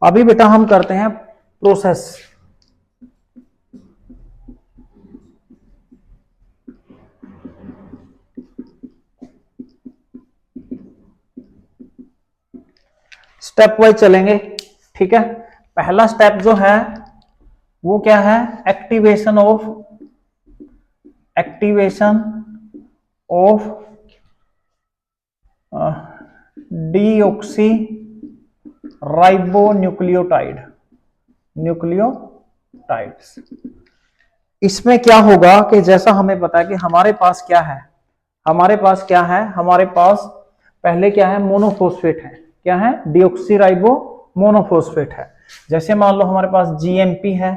अभी बेटा हम करते हैं प्रोसेस। स्टेप वाइज चलेंगे, ठीक है। पहला स्टेप जो है वो क्या है, एक्टिवेशन ऑफ डीऑक्सी न्यूक्लियोटाइड्स। इसमें क्या होगा कि जैसा हमें पता है कि हमारे पास क्या है, हमारे पास पहले क्या है, मोनोफॉस्फेट है। क्या है, डीऑक्सीराइबो मोनोफॉस्फेट है। जैसे मान लो हमारे पास जीएमपी है,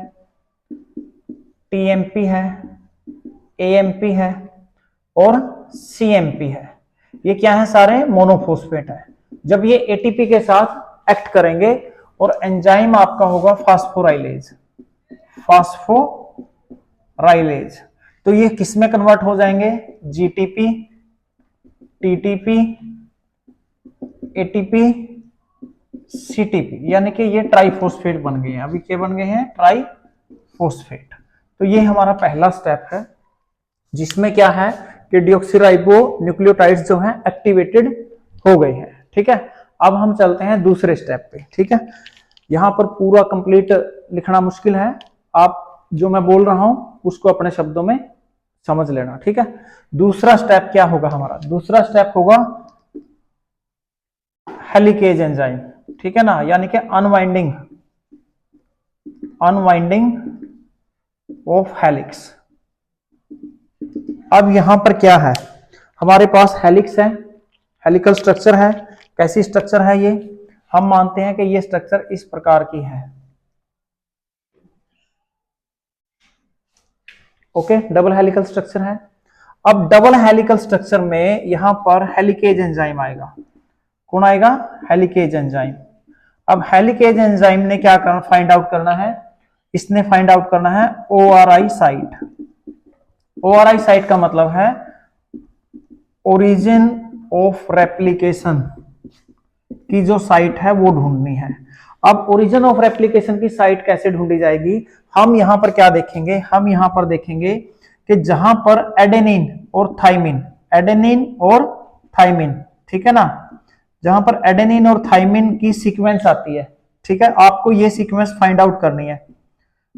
टीएमपी है, एएमपी है और सीएमपी है। ये क्या है, सारे मोनोफॉस्फेट है। जब ये एटीपी के साथ एक्ट करेंगे और एंजाइम आपका होगा फास्फोराइलेज, तो ये किस में कन्वर्ट हो जाएंगे, जीटीपी, टीटीपी, एटीपी, सीटीपी, यानी कि ये ट्राइफॉस्फेट बन गए हैं। अभी क्या बन गए हैं, ट्राइफॉस्फेट। तो ये हमारा पहला स्टेप है जिसमें क्या है कि डीऑक्सीराइबो न्यूक्लियोटाइड्स जो हैं एक्टिवेटेड हो गए हैं, ठीक है। अब हम चलते हैं दूसरे स्टेप पे, ठीक है। यहां पर पूरा कंप्लीट लिखना मुश्किल है, आप जो मैं बोल रहा हूं उसको अपने शब्दों में समझ लेना, ठीक है। दूसरा स्टेप क्या होगा हमारा, दूसरा स्टेप होगा हेलिकेज एंजाइम, ठीक है ना, यानी कि अनवाइंडिंग ऑफ हेलिक्स। अब यहां पर क्या है, हमारे पास हेलिक्स है, हेलिकल स्ट्रक्चर है। कैसी स्ट्रक्चर है ये, हम मानते हैं कि ये स्ट्रक्चर इस प्रकार की है, ओके, डबल हेलिकल स्ट्रक्चर है। अब डबल हेलिकल स्ट्रक्चर में यहां पर हेलिकेज एंजाइम आएगा। कौन आएगा, हेलिकेज एंजाइम। अब हेलिकेज एंजाइम ने क्या करना, फाइंड आउट करना है, इसने फाइंड आउट करना है ओआरआई साइट। ओआरआई साइट का मतलब है ओरिजिन ऑफ रेप्लिकेशन की जो साइट है वो ढूंढनी है। अब ओरिजिन ऑफ रेप्लिकेशन की साइट कैसे ढूंढी जाएगी, हम यहां पर क्या देखेंगे, हम यहां पर देखेंगे कि जहां पर एडेनिन और थाइमिन, ठीक है ना, जहां पर एडेनिन और थाइमिन की सीक्वेंस आती है, ठीक है, आपको ये सीक्वेंस फाइंड आउट करनी है।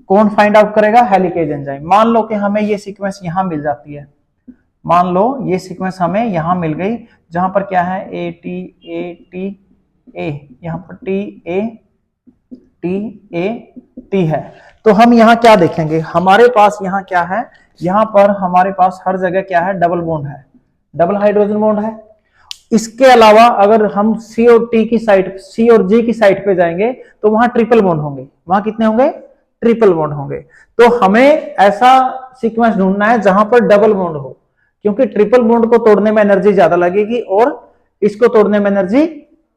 कौन फाइंड आउट करेगा, हेलिकेज एंजाइम। मान लो कि हमें ये सीक्वेंस यहां मिल जाती है, मान लो ये सीक्वेंस हमें यहां मिल गई, जहां पर क्या है, ए टी ए, यहां पर टी ए टी है। तो हम यहां क्या देखेंगे, हमारे पास यहां क्या है, यहां पर हमारे पास हर जगह क्या है, डबल बॉन्ड है, डबल हाइड्रोजन बॉन्ड है। इसके अलावा अगर हम सी और टी की साइड, सी और जी की साइड पे जाएंगे तो वहां ट्रिपल बॉन्ड होंगे। वहां कितने होंगे, ट्रिपल बॉन्ड होंगे। तो हमें ऐसा सीक्वेंस ढूंढना है जहां पर डबल बॉन्ड हो, क्योंकि ट्रिपल बॉन्ड को तोड़ने में एनर्जी ज्यादा लगेगी और इसको तोड़ने में एनर्जी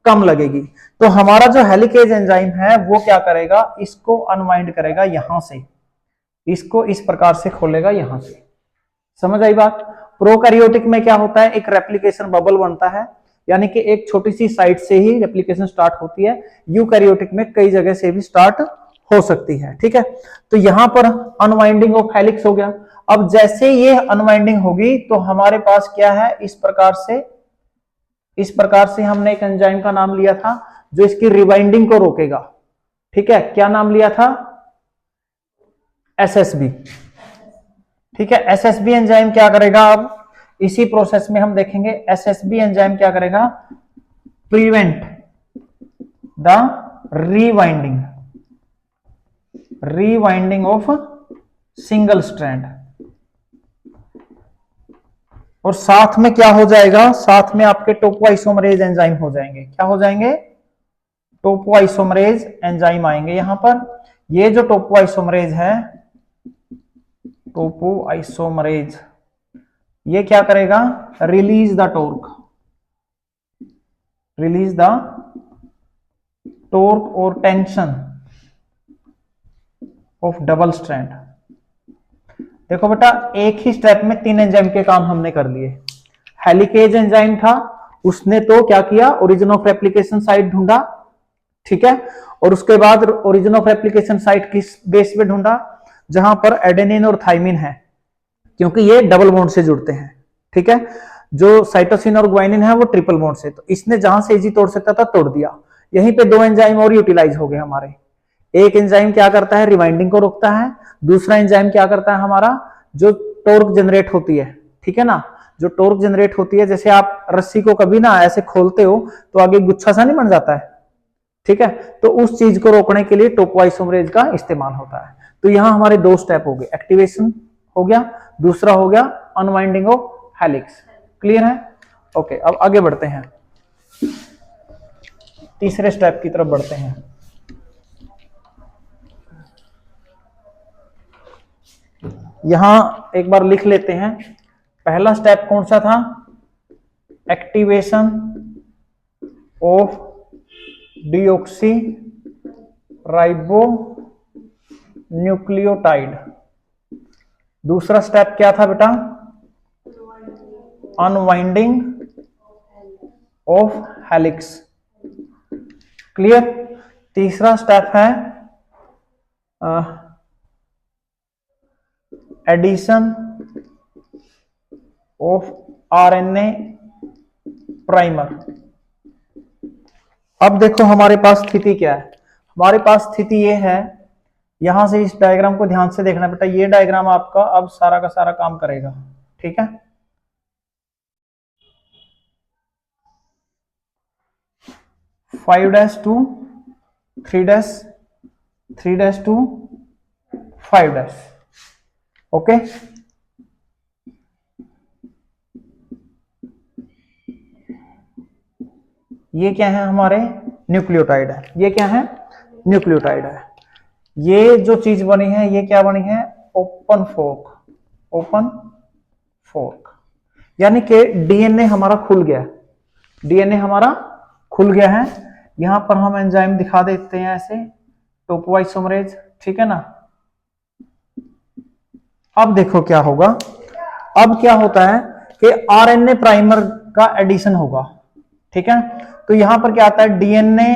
कम लगेगी। तो हमारा जो हेलिकेज एंजाइम है वो क्या करेगा, इसको अनवाइंड करेगा यहां से, इसको इस प्रकार से खोलेगा यहां से। समझ आई बात। प्रोकैरियोटिक में क्या होता है, एक रेप्लिकेशन बबल बनता है, यानी कि एक छोटी सी साइट से ही रेप्लिकेशन स्टार्ट होती है। यूकैरियोटिक में कई जगह से भी स्टार्ट हो सकती है, ठीक है। तो यहां पर अनवाइंडिंग ऑफ हेलिक्स हो गया। अब जैसे ये अनवाइंडिंग होगी तो हमारे पास क्या है, इस प्रकार से हमने एक एंजाइम का नाम लिया था जो इसकी रिवाइंडिंग को रोकेगा, ठीक है। क्या नाम लिया था, एसएसबी, ठीक है। एसएसबी एंजाइम क्या करेगा, अब इसी प्रोसेस में हम देखेंगे एसएसबी एंजाइम क्या करेगा, prevent the रीवाइंडिंग of single strand. और साथ में क्या हो जाएगा, साथ में आपके टोपोआइसोमरेज एंजाइम हो जाएंगे। क्या हो जाएंगे, टोपोआइसोमरेज एंजाइम आएंगे यहां पर। ये जो टोपोआइसोमरेज है, टोपोआइसोमरेज, ये क्या करेगा, रिलीज द टॉर्क और टेंशन ऑफ डबल स्ट्रैंड। देखो बेटा, एक ही स्टेप में तीन एंजाइम के काम हमने कर लिए। हेलिकेज एंजाइम था, उसने तो क्या किया, ओरिजिन ऑफ रेप्लिकेशन साइट ढूंढा, ठीक है। और उसके बाद ओरिजिन ऑफ एप्लीकेशन साइट किस बेस पे ढूंढा, जहां पर एडेनिन और थाइमिन है, क्योंकि ये डबल बॉन्ड से जुड़ते हैं, ठीक है। जो साइटोसिन और ग्वाइनिन है वो ट्रिपल बॉन्ड से, तो इसने जहां से इजी तोड़ सकता था तोड़ दिया। यहीं पे दो एंजाइम और यूटिलाइज हो गए हमारे। एक एंजाइम क्या करता है, रिवाइंडिंग को रोकता है। दूसरा एंजाइम क्या करता है हमारा, जो टॉर्क जनरेट होती है, ठीक है ना, जो टॉर्क जनरेट होती है, जैसे आप रस्सी को कभी ना ऐसे खोलते हो तो आगे गुच्छा सा नहीं बन जाता है, ठीक है, तो उस चीज को रोकने के लिए टोपोआइसोमरेज का इस्तेमाल होता है। तो यहां हमारे दो स्टेप हो गए, एक्टिवेशन हो गया, दूसरा हो गया अनवाइंडिंग ऑफ हेलिक्स। क्लियर है? ओके, अब आगे बढ़ते हैं, तीसरे स्टेप की तरफ बढ़ते हैं। यहां एक बार लिख लेते हैं, पहला स्टेप कौन सा था, activation of deoxy ribo nucleotide. दूसरा स्टेप क्या था बेटा, अनवाइंडिंग ऑफ हेलिक्स। क्लियर? तीसरा स्टेप है एडिशन ऑफ आरएनए प्राइमर। अब देखो हमारे पास स्थिति क्या है, हमारे पास स्थिति ये है, यहां से इस डायग्राम को ध्यान से देखना बेटा, ये डायग्राम आपका अब सारा का सारा काम करेगा, ठीक है। 5-2 3-3-2 5-, ओके। ये क्या है हमारे, न्यूक्लियोटाइड है, ये क्या है, न्यूक्लियोटाइड है। ये जो चीज बनी है ये क्या बनी है, ओपन फोर्क, ओपन फोर्क, यानी कि डीएनए हमारा खुल गया, डीएनए हमारा खुल गया है। यहां पर हम एंजाइम दिखा देते हैं ऐसे, टोपोआइसोमरेज, ठीक है ना। अब देखो क्या होगा, अब क्या होता है कि आरएनए प्राइमर का एडिशन होगा, ठीक है। तो यहां पर क्या आता है, डीएनए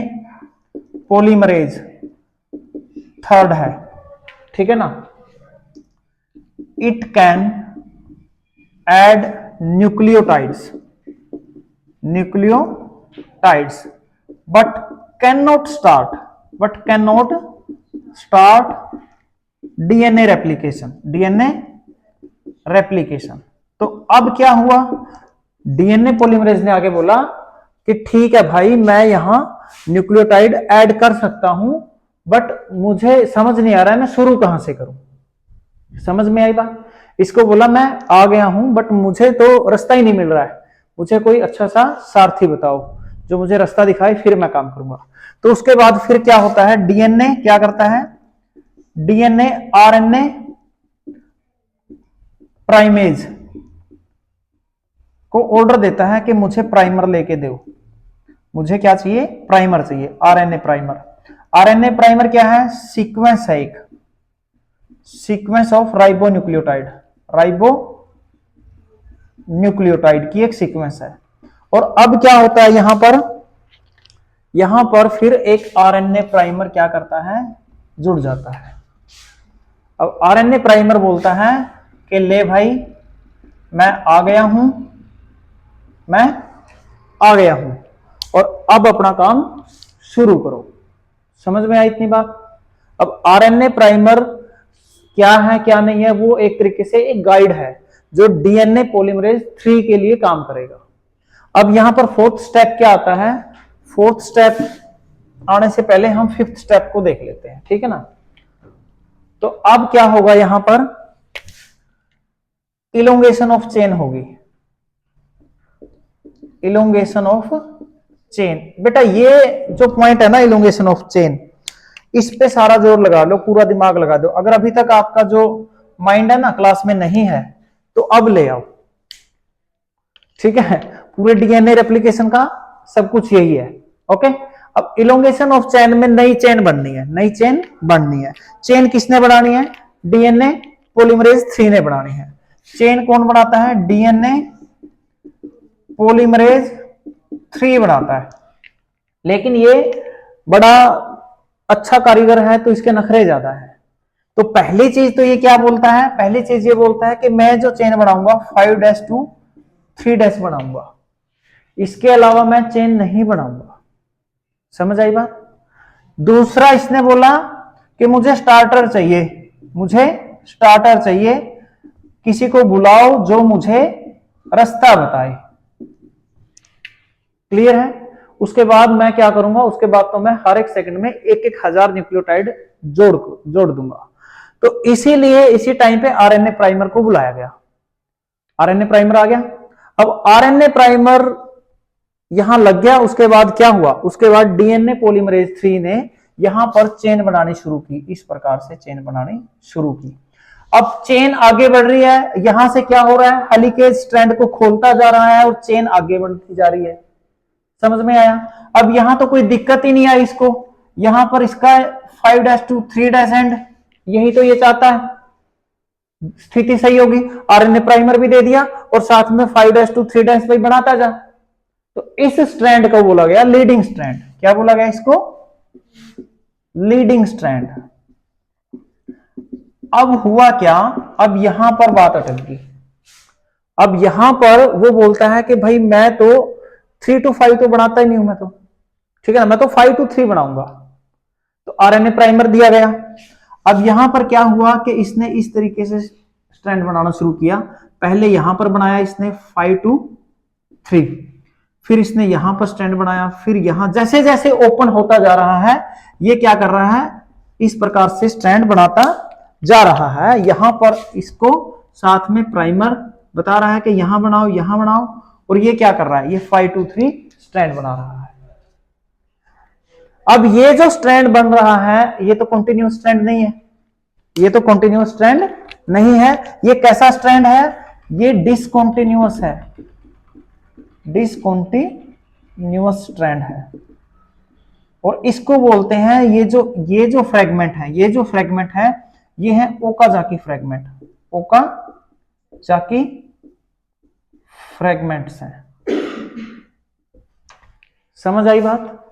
पॉलीमरेज थर्ड है, ठीक है ना। It can add nucleotides, nucleotides but can not start DNA replication, DNA replication. तो अब क्या हुआ, डीएनए पॉलीमरेज ने आगे बोला कि ठीक है भाई, मैं यहां न्यूक्लियोटाइड ऐड कर सकता हूं, बट मुझे समझ नहीं आ रहा है मैं शुरू कहां से करूं। समझ में आई बात? इसको बोला मैं आ गया हूं बट मुझे तो रास्ता ही नहीं मिल रहा है, मुझे कोई अच्छा सा सारथी बताओ जो मुझे रास्ता दिखाए, फिर मैं काम करूंगा। तो उसके बाद फिर क्या होता है, डीएनए क्या करता है, डीएनए आरएनए प्राइमेज को ऑर्डर देता है कि मुझे प्राइमर लेके दो, मुझे क्या चाहिए, प्राइमर चाहिए, आरएनए प्राइमर। आरएनए प्राइमर क्या है, सीक्वेंस है, एक सीक्वेंस ऑफ राइबो न्यूक्लियोटाइड की एक सीक्वेंस है। और अब क्या होता है यहां पर फिर एक आरएनए प्राइमर क्या करता है, जुड़ जाता है। अब आरएनए प्राइमर बोलता है कि ले भाई मैं आ गया हूं और अब अपना काम शुरू करो। समझ में आई इतनी बात? अब आरएनए प्राइमर क्या है क्या नहीं है, वो एक तरीके से एक गाइड है जो डीएनए पॉलीमरेज 3 के लिए काम करेगा। अब यहां पर फोर्थ स्टेप क्या आता है, फोर्थ स्टेप आने से पहले हम फिफ्थ स्टेप को देख लेते हैं, ठीक है ना। तो अब क्या होगा, यहां पर इलोंगेशन ऑफ चेन होगी, इलोंगेशन ऑफ चेन। बेटा ये जो पॉइंट है ना, इलोंगेशन ऑफ चेन, इस पे सारा जोर लगा लो, पूरा दिमाग लगा दो। अगर अभी तक आपका जो माइंड है ना क्लास में नहीं है तो अब ले आओ, ठीक है। पूरे डीएनए रेप्लिकेशन का सब कुछ यही है, ओके। अब इलोंगेशन ऑफ चेन में नई चेन बननी है, चेन किसने बनानी है, डीएनए पॉलीमरेज 3 ने बनानी है। चेन कौन बनाता है, डीएनए पॉलीमरेज 3 बनाता है। लेकिन ये बड़ा अच्छा कारीगर है तो इसके नखरे ज्यादा है। तो पहली चीज तो ये क्या बोलता है, पहली चीज ये बोलता है कि मैं जो चेन बनाऊंगा 5' to 3' बनाऊंगा, इसके अलावा मैं चेन नहीं बनाऊंगा। समझ आई बात। दूसरा इसने बोला कि मुझे स्टार्टर चाहिए, मुझे स्टार्टर चाहिए, किसी को बुलाओ जो मुझे रास्ता बताए। क्लियर है। उसके बाद मैं क्या करूंगा, उसके बाद तो मैं हर एक सेकंड में 1,000 न्यूक्लियोटाइड जोड़ दूंगा। तो इसीलिए इसी टाइम पे आरएनए प्राइमर को बुलाया गया। आरएनए प्राइमर आ गया। अब आरएनए प्राइमर यहां लग गया। उसके बाद क्या हुआ, उसके बाद डीएनए पॉलीमरेज 3 ने यहां पर चेन बनानी शुरू की, इस प्रकार से चेन बनानी शुरू की। अब चेन आगे बढ़ रही है। यहां से क्या हो रहा है, हेलिकेज स्ट्रैंड को खोलता जा रहा है और चेन आगे बढ़ती जा रही है। समझ में आया। अब यहां तो कोई दिक्कत ही नहीं आई इसको, यहां पर इसका 5' to 3' एंड, यही तो ये चाहता है, स्थिति सही होगी। आरएनए प्राइमर भी दे दिया और साथ में 5' to 3' भाई बनाता जा। तो इस स्ट्रैंड को बोला गया लीडिंग स्ट्रैंड। क्या बोला गया इसको, लीडिंग स्ट्रैंड। अब हुआ क्या, अब यहां पर बात अटक गई। अब यहां पर वो बोलता है कि भाई मैं तो 3 to 5 तो बनाता ही नहीं हूं मैं तो, ठीक है ना, मैं तो 5 to 3 बनाऊंगा। तो आरएनए प्राइमर दिया गया। अब यहां पर क्या हुआ कि इसने इस तरीके से स्ट्रैंड बनाना शुरू किया। पहले यहां पर बनाया इसने 5 to 3, फिर इसने यहां पर स्ट्रैंड बनाया, फिर यहां जैसे जैसे ओपन होता जा रहा है ये क्या कर रहा है, इस प्रकार से स्ट्रैंड बनाता जा रहा है। यहां पर इसको साथ में प्राइमर बता रहा है कि यहां बनाओ, और ये क्या कर रहा है, ये 5 to 3 स्ट्रैंड बना रहा है। अब ये जो स्ट्रैंड बन रहा है ये तो कंटिन्यूअस स्ट्रैंड नहीं है, ये तो कंटिन्यूअस स्ट्रैंड नहीं है। ये कैसा स्ट्रैंड है, ये डिसकंटिन्यूअस है, डिसकंटिन्यूअस स्ट्रैंड है। और इसको बोलते हैं ये जो फ्रेगमेंट है, ये जो फ्रेगमेंट है ये है ओकाजाकी फ्रेगमेंट। ओकाजाकी फ्रेगमेंट्स हैं। समझ आई बात।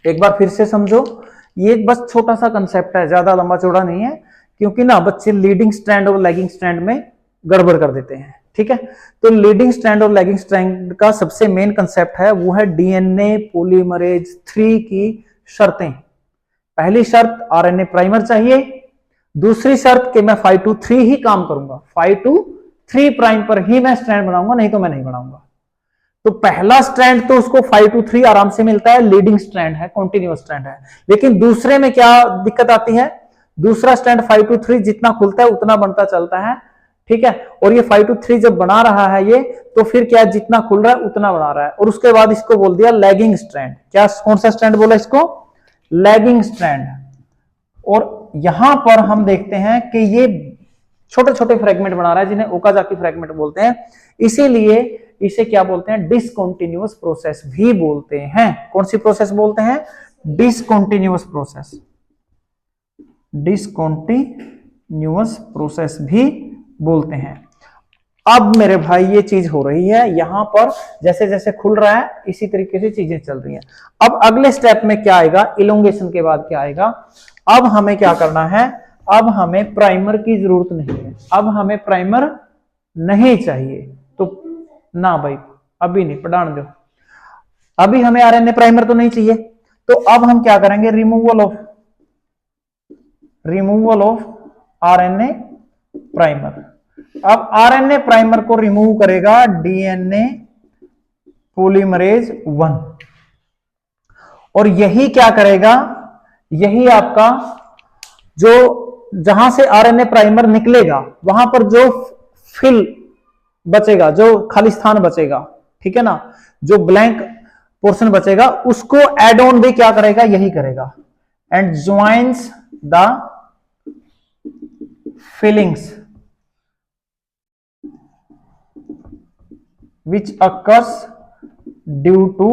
एक बार फिर से समझो, ये बस छोटा सा कंसेप्ट है, ज्यादा लंबा चौड़ा नहीं है, क्योंकि ना बच्चे लीडिंग स्ट्रैंड और लैगिंग स्ट्रैंड में गड़बड़ कर देते हैं। ठीक है, तो लीडिंग स्ट्रैंड और लैगिंग स्ट्रैंड का सबसे मेन कंसेप्ट है वो है डीएनए पॉलीमरेज 3 की शर्तें। पहली शर्त आरएनए प्राइमर चाहिए, दूसरी शर्त कि मैं 5 to 3 ही काम करूंगा, 5 to 3 प्राइम पर ही मैं स्ट्रैंड बनाऊंगा, नहीं तो मैं नहीं बनाऊंगा। तो पहला स्ट्रैंड तो उसको 5 to 3 आराम से मिलता है, लीडिंग स्ट्रैंड है, कॉन्टिन्यूअस स्ट्रैंड है। लेकिन दूसरे में क्या दिक्कत आती है, दूसरा स्ट्रैंड 5 to 3 जितना खुलता है उतना बनता चलता है। ठीक है, और ये 5 to 3 जब बना रहा है ये, तो फिर क्या जितना खुल रहा है उतना बना रहा है। और उसके बाद इसको बोल दिया लैगिंग स्ट्रैंड। क्या, कौन सा स्ट्रैंड बोला इसको, लैगिंग स्ट्रैंड। और यहां पर हम देखते हैं कि ये छोटे छोटे फ्रेगमेंट बना रहा है जिन्हें ओकाजाकी फ्रेगमेंट बोलते हैं, इसीलिए इसे क्या बोलते हैं, डिसकंटिन्यूअस प्रोसेस भी बोलते हैं। कौन सी प्रोसेस बोलते हैं, डिसकंटिन्यूअस प्रोसेस, डिसकंटिन्यूअस प्रोसेस भी बोलते हैं। अब मेरे भाई ये चीज हो रही है यहां पर, जैसे जैसे खुल रहा है इसी तरीके से चीजें चल रही हैं। अब अगले स्टेप में क्या आएगा, इलोंगेशन के बाद क्या आएगा, अब हमें क्या करना है, अब हमें प्राइमर की जरूरत नहीं है, अब हमें प्राइमर नहीं चाहिए। तो ना भाई अभी नहीं, पढ़ाने दो, अभी हमें आरएनए प्राइमर तो नहीं चाहिए। तो अब हम क्या करेंगे, रिमूवल ऑफ आरएनए प्राइमर। अब आरएनए प्राइमर को रिमूव करेगा डीएनए पॉलीमरेज 1, और यही क्या करेगा, यही आपका जो जहां से आरएनए प्राइमर निकलेगा वहां पर जो फिल बचेगा, जो खाली स्थान बचेगा, ठीक है ना, जो ब्लैंक पोर्शन बचेगा उसको एड ऑन भी क्या करेगा, यही करेगा, and joins the fillings which occurs due to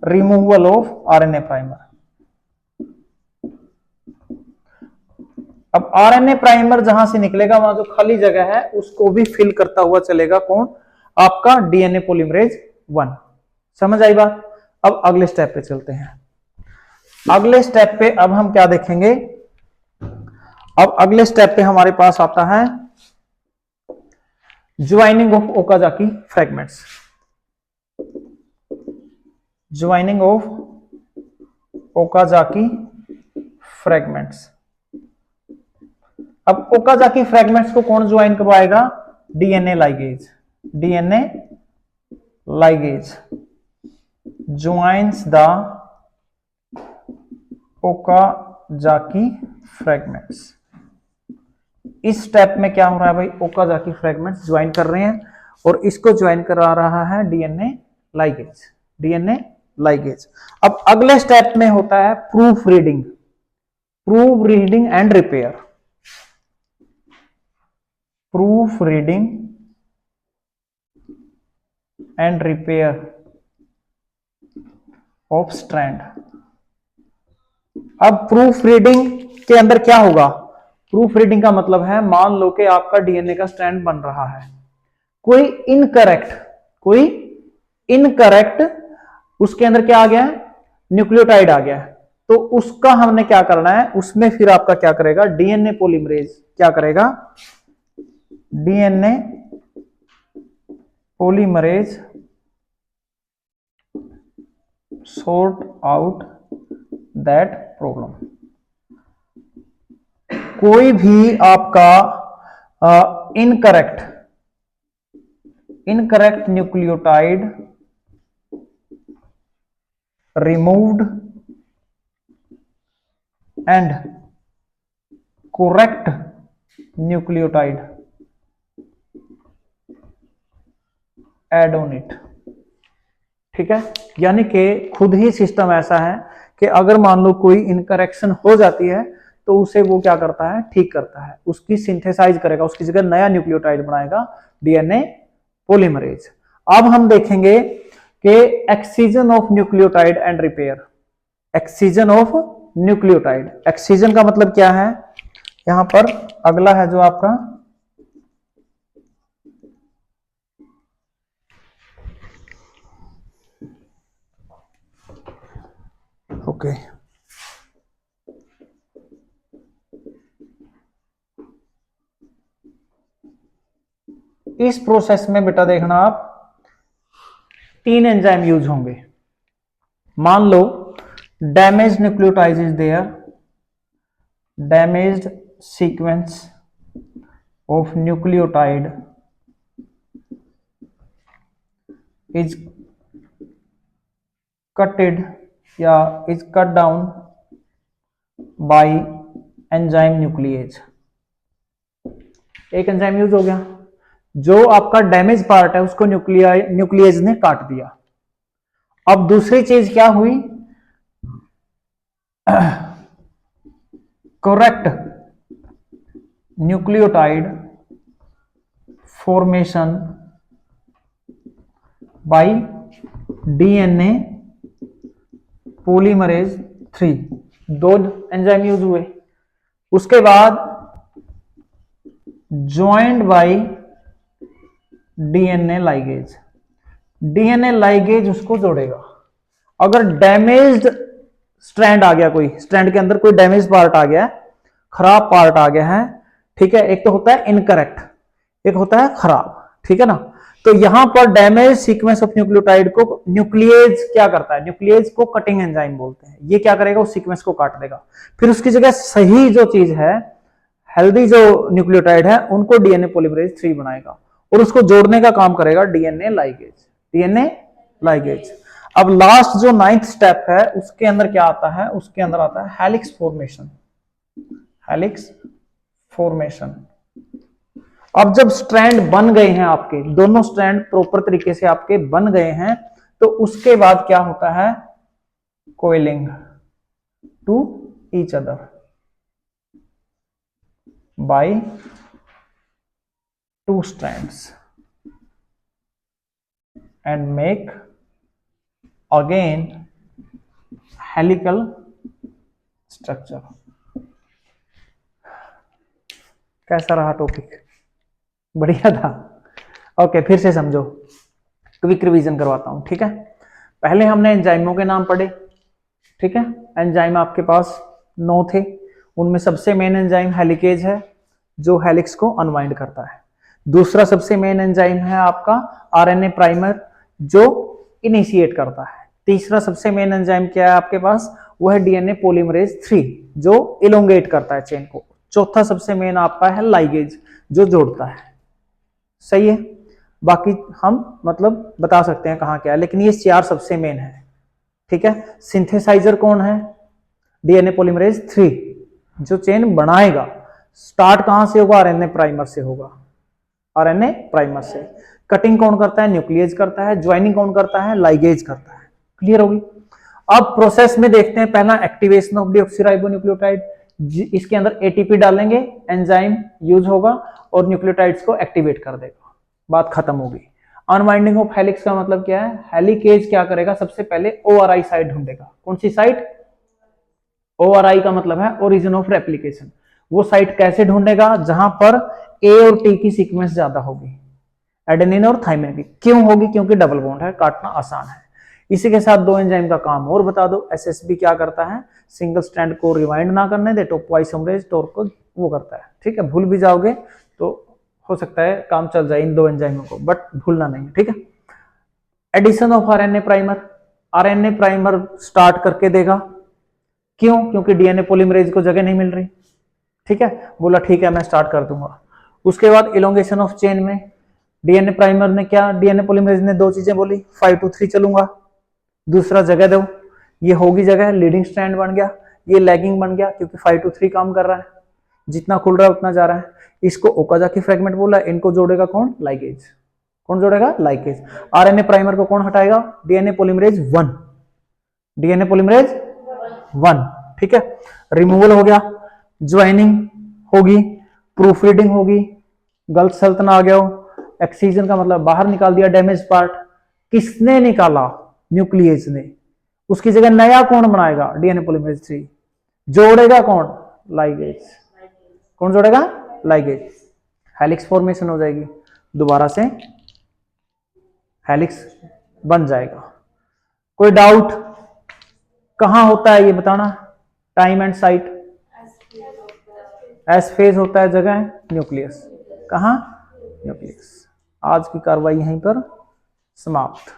removal of RNA primer। अब आरएनए प्राइमर जहां से निकलेगा वहां जो खाली जगह है उसको भी फिल करता हुआ चलेगा, कौन, आपका डीएनए पॉलीमरेज 1। समझ आई बात। अब अगले स्टेप पे चलते हैं। अगले स्टेप पे अब हम क्या देखेंगे, अब अगले स्टेप पे हमारे पास आता है joining of Okazaki fragments. Joining of Okazaki fragments. अब ओकाजाकी फ्रैगमेंट्स को कौन ज्वाइन करवाएगा? DNA ligase. DNA ligase joins the Okazaki fragments. इस स्टेप में क्या हो रहा है भाई? ओकाजाकी फ्रैगमेंट्स ज्वाइन कर रहे हैं और इसको ज्वाइन करा रहा है डीएनए लाइगेज। DNA ligase. अब अगले स्टेप में होता है proof reading. Proof reading and repair. Proof reading and repair of strand. अब प्रूफ रीडिंग के अंदर क्या होगा? प्रूफ रीडिंग का मतलब है, मान लो कि आपका डीएनए का स्ट्रैंड बन रहा है, कोई इनकरेक्ट उसके अंदर क्या आ गया है? न्यूक्लियोटाइड आ गया है। तो उसका हमने क्या करना है? उसमें फिर आपका क्या करेगा? डीएनए पॉलीमरेज क्या करेगा? DNA polymerase sort out that problem. कोई भी आपका incorrect nucleotide removed and correct nucleotide add on it. ठीक है, यानी कि खुद ही सिस्टम ऐसा है कि अगर मान लो कोई इनकरेक्शन हो जाती है तो उसे वो क्या करता है? ठीक करता है, उसकी सिंथेसाइज करेगा, उसकी जगह नया न्यूक्लियोटाइड बनाएगा, डीएनए पॉलीमरेज। अब हम देखेंगे कि excision of nucleotide and repair. Excision of nucleotide. Excision का मतलब क्या है? यहां पर अगला है जो आपका ओके इस प्रोसेस में बेटा देखना आप, 3 एंजाइम यूज होंगे। मान लो damage nucleotide is there, damaged sequence of nucleotide is cutted या is cut down by enzyme nuclease. एक एंजाइम यूज हो गया, जो आपका डैमेज पार्ट है उसको न्यूक्लिएज ने काट दिया। अब दूसरी चीज क्या हुई? Correct nucleotide formation by DNA polymerase 3। 2 enzyme use हुए। उसके बाद joint bye DNA ligase. DNA ligase उसको जोड़ेगा। अगर डैमेज्ड स्ट्रैंड आ गया, कोई स्ट्रैंड के अंदर कोई डैमेज पार्ट आ गया, खराब पार्ट आ गया है, ठीक है, एक तो होता है इनकरेक्ट, एक होता है खराब, ठीक है ना। तो यहां पर डैमेज सीक्वेंस ऑफ न्यूक्लियोटाइड को न्यूक्लिएज क्या करता है? न्यूक्लिएज को कटिंग एंजाइम बोलते हैं। ये क्या करेगा? उस सीक्वेंस को काट देगा, फिर उसकी जगह सही जो चीज है, हेल्दी जो न्यूक्लियोटाइड है, उनको डीएनए पॉलीमरेज 3 बनाएगा और उसको जोड़ने का काम करेगा डीएनए लाइगेज। DNA ligase. अब लास्ट जो 9th स्टेप है उसके अंदर क्या आता है? उसके अंदर आता है हेलिक्स फॉर्मेशन। Helix formation. अब जब स्ट्रैंड बन गए हैं, आपके दोनों स्ट्रैंड प्रॉपर तरीके से आपके बन गए हैं, तो उसके बाद क्या होता है? Coiling to each other by 2 strands and make again helical structure। कैसा रहा टॉपिक? बढ़िया था। ओके, फिर से समझो, क्विक रिवीजन करवाता हूं, ठीक है। पहले हमने एंजाइमों के नाम पढ़े, ठीक है, एंजाइम आपके पास 9 थे, उनमें सबसे मेन एंजाइम हेलिकेज है जो हेलिक्स को अनवाइंड करता है। दूसरा सबसे मेन एंजाइम है आपका आरएनए प्राइमर जो इनिशिएट करता है। तीसरा सबसे मेन एंजाइम क्या है आपके पास, वो है डीएनए पॉलीमरेज 3 जो इलोंगेट करता है चेन को। चौथा सबसे मेन आपका है लाइगेज जो जोड़ता है। सही है, बाकी हम मतलब बता सकते हैं कहाँ क्या है, लेकिन ये 4 सबसे मेन है। ठीक है, सिंथेसाइजर कौन है, डीएनए पॉलीमरेज 3 जो चेन बनाएगा। स्टार्ट कहां से होगा, आरएनए प्राइमर से होगा, आरएनए प्राइमर से। कटिंग कौन करता है, न्यूक्लियेज करता है। ज्वाइनिंग कौन करता है, लाइगेज करता है। क्लियर होगी। अब प्रोसेस में देखते हैं, पहला एक्टिवेशन ऑफ डीऑक्सीराइबोन्यूक्लियोटाइड, इसके अंदर एटीपी डालेंगे, एंजाइम यूज होगा और न्यूक्लियोटाइड्स को एक्टिवेट कर देगा, बात खत्म होगी। अनवाइंडिंग ऑफ हेलिक्स का मतलब क्या है, हेलिकेज क्या करेगा, सबसे पहले ओआरआई साइट ढूंढेगा। कौन सी साइट, ओआरआई का मतलब है ओरिजिन ऑफ रेप्लिकेशन। वो साइट कैसे ढूंढेगा, जहां पर ए और टी की सीक्वेंस ज्यादा होगी, एडेनिन और थाइमिन की। क्यों होगी, क्योंकि डबल बॉन्ड है, काटना आसान है। इसी के साथ 2 एंजाइम का काम और बता दो। एसएसबी क्या करता है, सिंगल स्ट्रैंड को रिवाइंड ना करने दे, टॉपवाइसोमरेज टॉर्क को वो करता है। ठीक है, भूल भी जाओगे तो हो सकता है काम चल जाए इन 2 एंजाइमों को, बट भूलना नहीं है। ठीक है, addition of RNA primer, RNA primer start करके देगा। क्यों, क्योंकि डीएनए पॉलीमरेज को जगह नहीं मिल रही। ठीक है, बोला ठीक है मैं स्टार्ट कर दूंगा। उसके बाद इलोंगेशन ऑफ चेन में डीएनए प्राइमर ने क्या, डीएनए पॉलीमरेज ने 2 चीजें बोली, 5 to 3 चलूंगा, दूसरा जगह दो, ये होगी जगह, लीडिंग स्ट्रैंड बन गया, ये लैगिंग बन गया क्योंकि 5 to 3 काम कर रहा है, जितना खुल रहा है उतना जा रहा है। इसको ओकाजाकी फ्रेगमेंट बोला, इनको जोड़ेगा कौन, लाइगेज। कौन जोड़ेगा, लाइगेज। आरएनए प्राइमर को कौन हटाएगा, डीएनए पॉलीमरेज 1, डीएनए पॉलीमरेज 1। ठीक है, रिमूवल हो गया, ज्वाइनिंग होगी, प्रूफ रीडिंग होगी, गलत सल्तन आ गया हो, एक्सीजन का मतलब बाहर निकाल दिया डैमेज पार्ट। किसने निकाला, न्यूक्लियस ने। उसकी जगह नया कौन बनाएगा, डीएनए पॉलीमरेज 3। जोड़ेगा कौन, लाइगेज। कौन जोड़ेगा, लाइगेज। हेलिक्स फॉर्मेशन हो जाएगी, दोबारा से हेलिक्स बन जाएगा। कोई डाउट, कहां होता है ये बताना, time and site. S phase होता है, जगह है न्यूक्लियस। कहां, न्यूक्लियस। आज की कार्रवाई यहीं पर समाप्त।